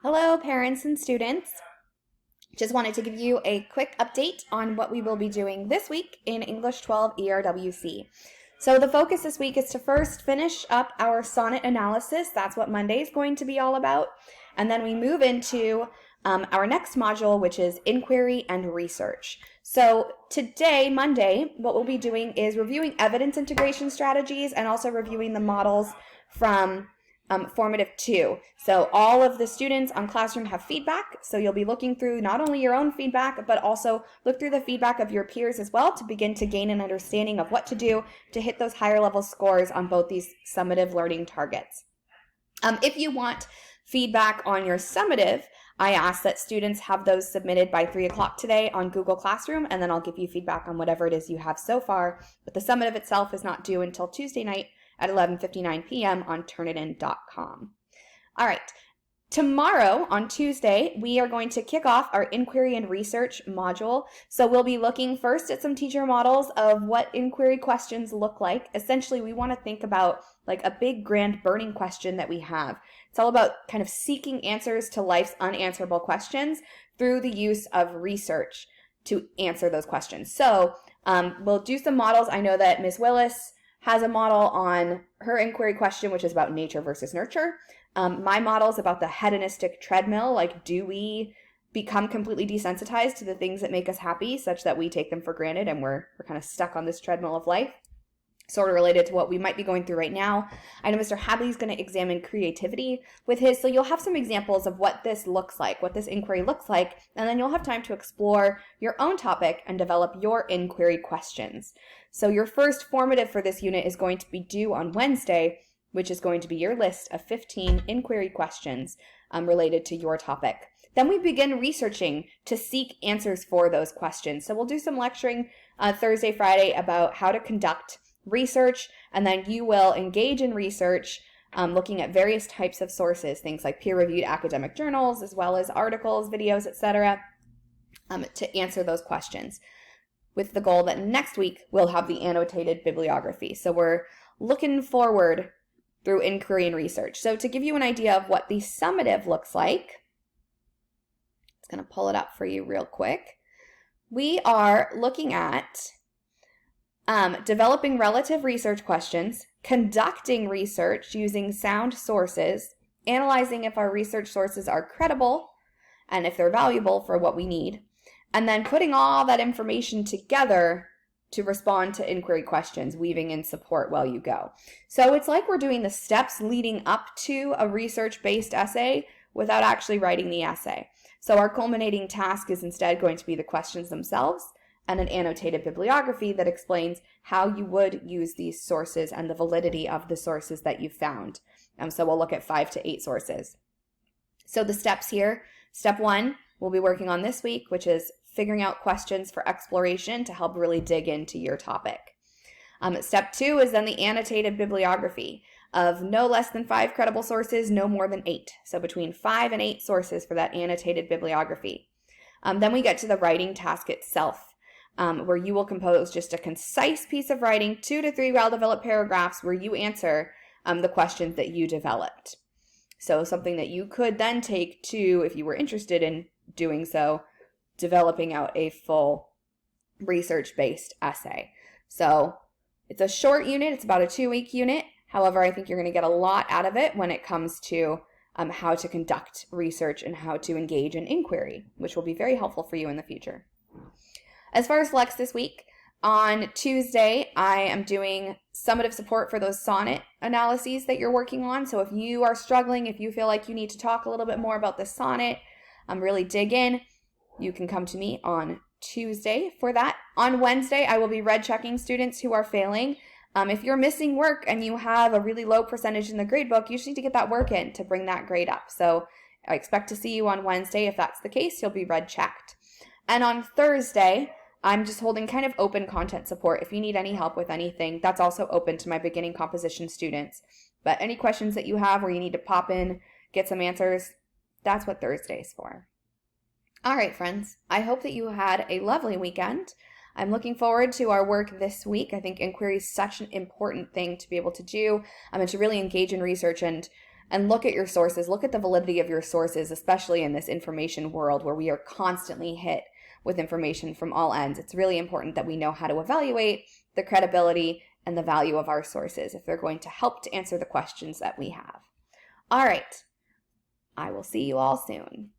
Hello, parents and students. Just wanted to give you a quick update on what we will be doing this week in English 12 ERWC. So the focus this week is to first finish up our sonnet analysis. That's what Monday is going to be all about. And then we move into our next module, which is inquiry and research. So today, Monday, what we'll be doing is reviewing evidence integration strategies and also reviewing the models from Formative 2. So all of the students on Classroom have feedback, so you'll be looking through not only your own feedback, but also look through the feedback of your peers as well to begin to gain an understanding of what to do to hit those higher level scores on both these summative learning targets. If you want feedback on your summative, I ask that students have those submitted by 3 o'clock today on Google Classroom, and then I'll give you feedback on whatever it is you have so far. But the summative itself is not due until Tuesday night at 11:59 p.m. on Turnitin.com. All right, tomorrow on Tuesday, we are going to kick off our inquiry and research module. So we'll be looking first at some teacher models of what inquiry questions look like. Essentially, we want to think about like a big, grand, burning question that we have. It's all about kind of seeking answers to life's unanswerable questions through the use of research to answer those questions. So we'll do some models. I know that Ms. Willis has a model on her inquiry question, which is about nature versus nurture. My model is about the hedonistic treadmill. Like, do we become completely desensitized to the things that make us happy such that we take them for granted and we're kind of stuck on this treadmill of life? Sort of related to what we might be going through right now. I know Mr. Hadley's going to examine creativity with his, so you'll have some examples of what this looks like, what this inquiry looks like, and then you'll have time to explore your own topic and develop your inquiry questions. So your first formative for this unit is going to be due on Wednesday, which is going to be your list of 15 inquiry questions related to your topic. Then we begin researching to seek answers for those questions. So we'll do some lecturing Thursday, Friday about how to conduct research, and then you will engage in research looking at various types of sources, things like peer-reviewed academic journals, as well as articles, videos, etc., to answer those questions, with the goal that next week we'll have the annotated bibliography. So we're looking forward through inquiry and research. So to give you an idea of what the summative looks like, it's going to pull it up for you real quick. We are looking at developing relative research questions, conducting research using sound sources, analyzing if our research sources are credible and if they're valuable for what we need, and then putting all that information together to respond to inquiry questions, weaving in support while you go. So it's like we're doing the steps leading up to a research-based essay without actually writing the essay. So our culminating task is instead going to be the questions themselves and an annotated bibliography that explains how you would use these sources and the validity of the sources that you found. So we'll look at 5 to 8 sources. So the steps here, step 1, we'll be working on this week, which is figuring out questions for exploration to help really dig into your topic. Step 2 is then the annotated bibliography of no less than 5 credible sources, no more than 8. So between 5 and 8 sources for that annotated bibliography. Then we get to the writing task itself, where you will compose just a concise piece of writing, 2 to 3 well-developed paragraphs where you answer the questions that you developed. So something that you could then take to, if you were interested in doing so, developing out a full research-based essay. So it's a short unit. It's about a 2-week unit. However, I think you're going to get a lot out of it when it comes to how to conduct research and how to engage in inquiry, which will be very helpful for you in the future. As far as flex this week, on Tuesday, I am doing summative support for those sonnet analyses that you're working on. So if you are struggling, if you feel like you need to talk a little bit more about the sonnet, really dig in, you can come to me on Tuesday for that. On Wednesday, I will be red checking students who are failing. If you're missing work and you have a really low percentage in the gradebook, you just need to get that work in to bring that grade up. So I expect to see you on Wednesday. If that's the case, you'll be red checked. And on Thursday, I'm just holding kind of open content support. If you need any help with anything, that's also open to my beginning composition students. But any questions that you have where you need to pop in, get some answers, that's what Thursday's for. All right, friends, I hope that you had a lovely weekend. I'm looking forward to our work this week. I think inquiry is such an important thing to be able to do and to really engage in research and and look at your sources, look at the validity of your sources, especially in this information world where we are constantly hit with information from all ends. It's really important that we know how to evaluate the credibility and the value of our sources if they're going to help to answer the questions that we have. All right, I will see you all soon.